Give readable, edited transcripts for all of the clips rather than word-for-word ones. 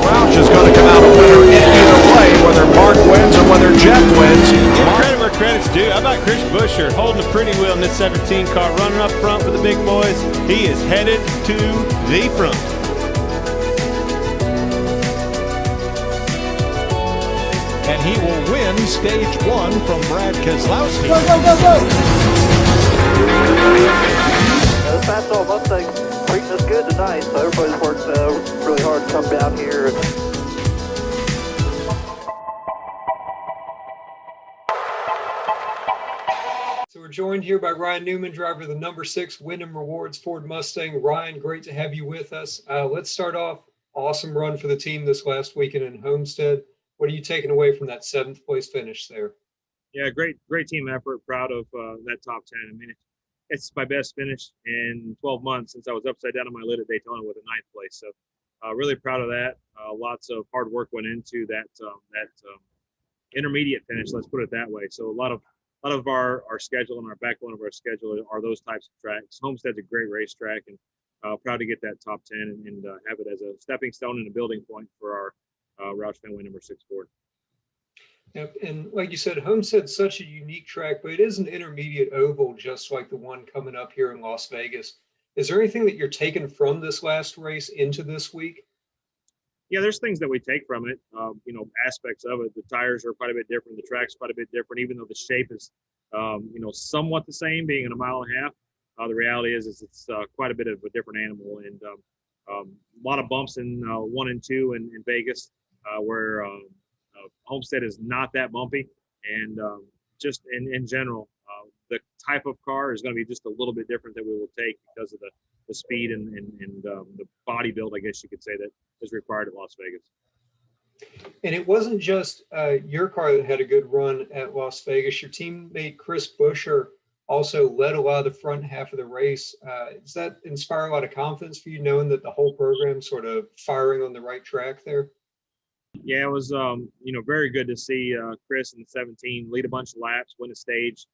Roush is going to come out a winner in either way, whether Mark wins or whether Jeff wins. Give credit where credit's due. How about Chris Buescher holding a pretty wheel in this 17 car, running up front with the big boys? He is headed to the front. And he will win stage 1 from Brad Keselowski. Go, go, go, go! The Fastenal Mustang treating us good tonight, so everybody's worked really hard to come down here. So we're joined here by Ryan Newman, driver of the number 6 Wyndham Rewards Ford Mustang. Ryan, great to have you with us. Let's start off. Awesome run for the team this last weekend in Homestead. What are you taking away from that 7th place finish there? Yeah, great team effort. Proud of that top 10. I mean, it's my best finish in 12 months since I was upside down on my lid at Daytona with a 9th place. So really proud of that. Lots of hard work went into that intermediate finish. Let's put it that way. So a lot of our schedule and our backbone of our schedule are those types of tracks. Homestead's a great racetrack, and proud to get that top 10 and have it as a stepping stone and a building point for our Roush Fenway number 6 Ford. Yep. And like you said, Homestead's such a unique track, but it is an intermediate oval, just like the one coming up here in Las Vegas. Is there anything that you're taking from this last race into this week? Yeah, there's things that we take from it. Aspects of it. The tires are quite a bit different. The track's quite a bit different, even though the shape is, somewhat the same, being in a mile and a half. The reality is it's quite a bit of a different animal, and a lot of bumps in 1 and 2 in Vegas, where Homestead is not that bumpy, and just in general, the type of car is going to be just a little bit different that we will take because of the speed and the body build, I guess you could say, that is required at Las Vegas. And it wasn't just your car that had a good run at Las Vegas. Your teammate Chris Buescher also led a lot of the front half of the race. Does that inspire a lot of confidence for you, knowing that the whole program sort of firing on the right track there? Yeah, it was very good to see Chris in the 17 lead a bunch of laps, win a stage.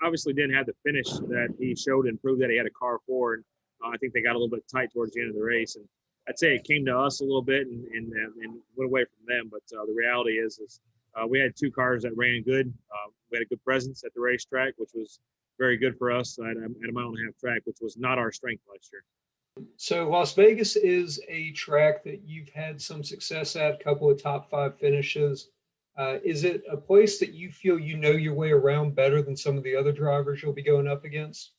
Obviously didn't have the finish that he showed and proved that he had a car for. And I think they got a little bit tight towards the end of the race. And I'd say it came to us a little bit and went away from them. But the reality is we had 2 cars that ran good. We had a good presence at the racetrack, which was very good for us at a mile and a half track, which was not our strength last year. So Las Vegas is a track that you've had some success at, a couple of top 5 finishes. Is it a place that you feel you know your way around better than some of the other drivers you'll be going up against?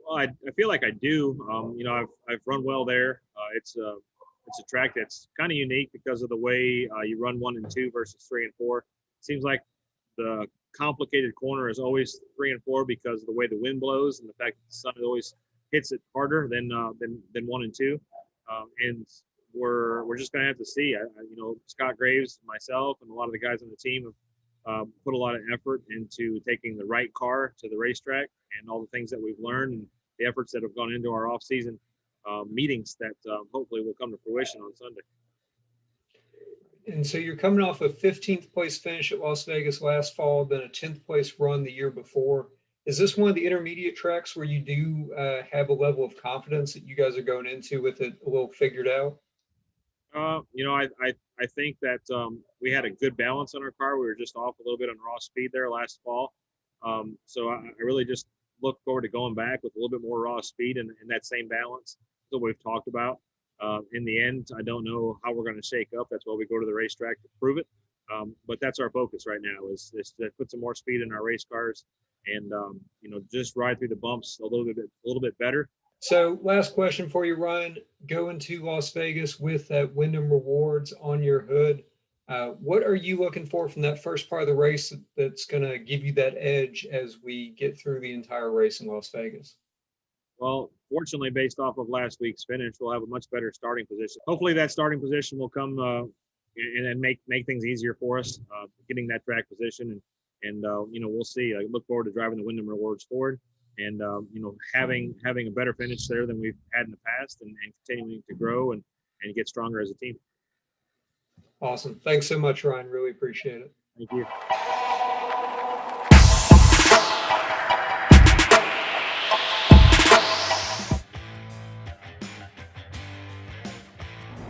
Well, I feel like I do. I've run well there. It's a track that's kind of unique because of the way you run 1 and 2 versus 3 and 4. It seems like the complicated corner is always 3 and 4 because of the way the wind blows and the fact that the sun always hits it harder than 1 and 2. And we're just going to have to see. Scott Graves, myself, and a lot of the guys on the team have put a lot of effort into taking the right car to the racetrack, and all the things that we've learned and the efforts that have gone into our off-season meetings that hopefully will come to fruition on Sunday. And so you're coming off a 15th place finish at Las Vegas last fall, then a 10th place run the year before. Is this one of the intermediate tracks where you do have a level of confidence that you guys are going into with it a little figured out? I think that we had a good balance on our car. We were just off a little bit on raw speed there last fall. So I really just look forward to going back with a little bit more raw speed and that same balance that we've talked about. In the end, I don't know how we're going to shake up. That's why we go to the racetrack to prove it. But that's our focus right now is to put some more speed in our race cars and, just ride through the bumps a little bit better. So last question for you, Ryan, going to Las Vegas with that Wyndham Rewards on your hood. What are you looking for from that first part of the race that's going to give you that edge as we get through the entire race in Las Vegas? Well, fortunately, based off of last week's finish, we'll have a much better starting position. Hopefully that starting position will come and make things easier for us, getting that track position. And we'll see. I look forward to driving the Wyndham Rewards Ford and, having a better finish there than we've had in the past and continuing to grow and get stronger as a team. Awesome. Thanks so much, Ryan. Really appreciate it. Thank you.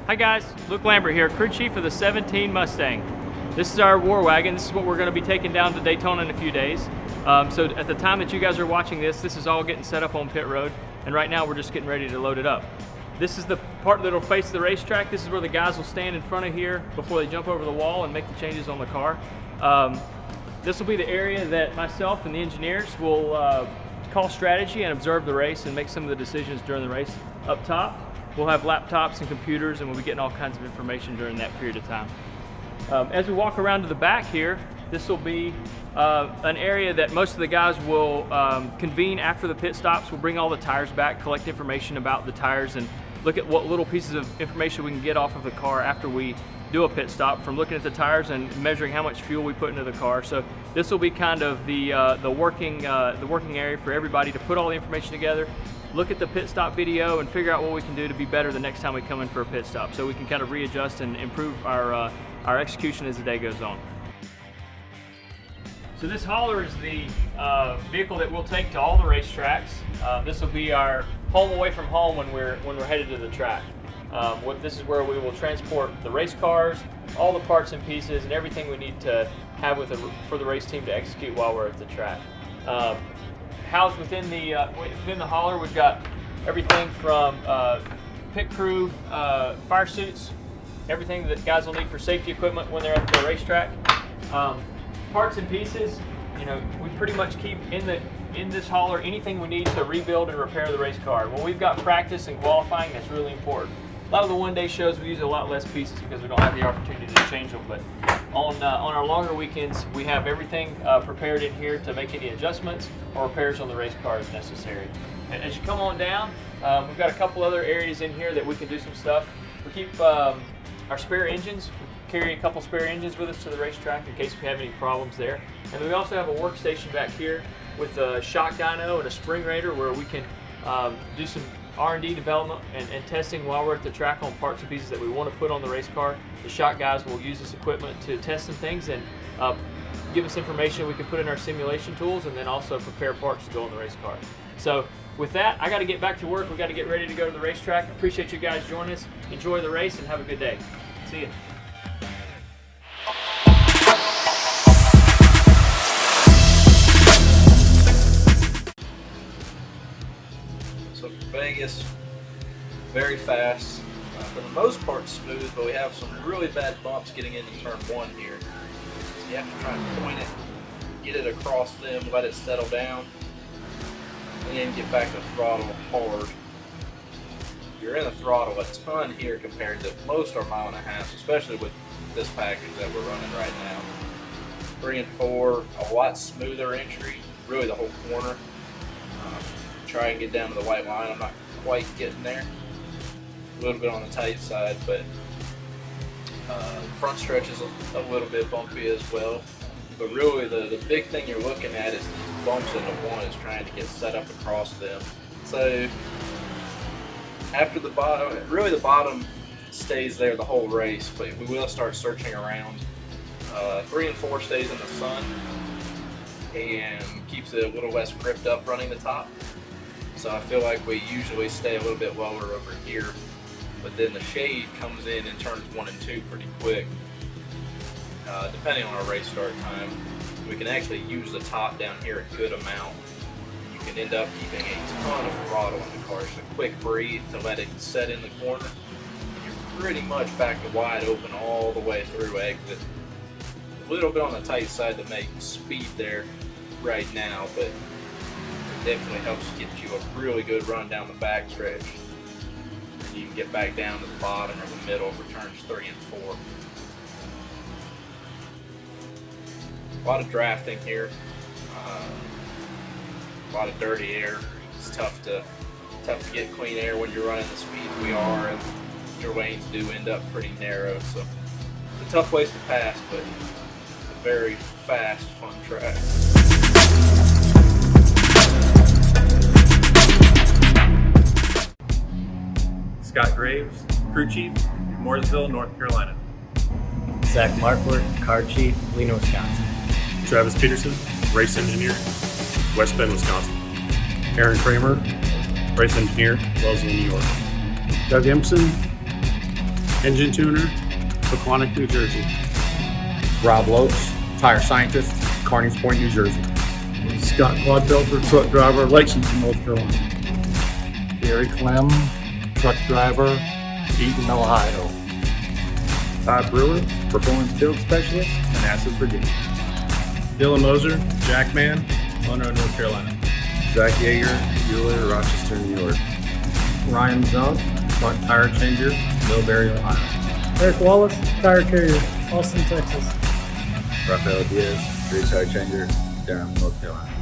Hi guys, Luke Lambert here, crew chief of the 17 Mustang. This is our war wagon. This is what we're going to be taking down to Daytona in a few days. So at the time that you guys are watching this is all getting set up on pit road, and right now we're just getting ready to load it up. This is the part that'll face the racetrack. This is where the guys will stand in front of here before they jump over the wall and make the changes on the car. This will be the area that myself and the engineers will call strategy and observe the race and make some of the decisions during the race. Up top, we'll have laptops and computers, and we'll be getting all kinds of information during that period of time. As we walk around to the back here, this will be an area that most of the guys will convene after the pit stops. We'll bring all the tires back, collect information about the tires, and look at what little pieces of information we can get off of the car after we do a pit stop from looking at the tires and measuring how much fuel we put into the car. So this will be kind of the working area for everybody to put all the information together, look at the pit stop video, and figure out what we can do to be better the next time we come in for a pit stop, so we can kind of readjust and improve our execution as the day goes on. So this hauler is the vehicle that we'll take to all the racetracks. This will be our home away from home when we're headed to the track. This is where we will transport the race cars, all the parts and pieces, and everything we need to have for the race team to execute while we're at the track. Housed within the hauler, we've got everything from pit crew, fire suits, everything that guys will need for safety equipment when they're at the racetrack. Parts and pieces, we pretty much keep in this hauler anything we need to rebuild and repair the race car. When we've got practice and qualifying, that's really important. A lot of the one-day shows we use a lot less pieces because we don't have the opportunity to change them, but on our longer weekends we have everything prepared in here to make any adjustments or repairs on the race car as necessary. And as you come on down, we've got a couple other areas in here that we can do some stuff. We keep our spare engines. We carry a couple spare engines with us to the racetrack in case we have any problems there. And we also have a workstation back here with a shock dyno and a spring raider where we can do some R&D development and testing while we're at the track on parts and pieces that we want to put on the race car. The shock guys will use this equipment to test some things and give us information we can put in our simulation tools, and then also prepare parts to go on the race car. So with that, I got to get back to work. We got to get ready to go to the racetrack. Appreciate you guys joining us. Enjoy the race and have a good day. See you. So Vegas, very fast. For the most part smooth, but we have some really bad bumps getting into turn one here. So you have to try and point it, get it across them, let it settle down, and then get back to throttle hard. You're in the throttle a ton here compared to most are 1.5 miles, especially with this package that we're running right now. 3 and 4, a lot smoother entry, really the whole corner. Try and get down to the white line. I'm not quite getting there. A little bit on the tight side, but front stretch is a little bit bumpy as well. But really the big thing you're looking at is these bumps into one is trying to get set up across them. So after the bottom, really the bottom stays there the whole race, but we will start searching around. 3 and 4 stays in the sun and keeps it a little less gripped up running the top. So I feel like we usually stay a little bit lower over here, but then the shade comes in turns 1 and 2 pretty quick. Depending on our race start time, we can actually use the top down here a good amount. You can end up keeping a ton of throttle in the car. Just a quick breathe to let it set in the corner. You're pretty much back to wide open all the way through exit. A little bit on the tight side to make speed there right now, but definitely helps get you a really good run down the back stretch. And you can get back down to the bottom or the middle for turns 3 and 4. A lot of drafting here. A lot of dirty air. It's tough to get clean air when you're running the speeds we are, and your lanes do end up pretty narrow. So it's a tough place to pass, but it's a very fast, fun track. Scott Graves, crew chief, Mooresville, North Carolina. Zach Markworth, car chief, Lena, Wisconsin. Travis Peterson, race engineer, West Bend, Wisconsin. Aaron Kramer, race engineer, Wellesley, New York. Doug Empson, engine tuner, Pequannock, New Jersey. Rob Loach, tire scientist, Carney's Point, New Jersey. Scott Quadfelter, truck driver, Lexington, North Carolina. Gary Clem, truck driver, Eaton, Ohio. Todd Brewer, performance field specialist, Manassas, Virginia. Dylan Moser, Jackman, Monroe, North Carolina. Zach Yeager, Bueller, Rochester, New York. Ryan Zunk, front tire changer, Millbury, Ohio. Eric Wallace, tire carrier, Austin, Texas. Rafael Diaz, rear tire changer, Durham, North Carolina.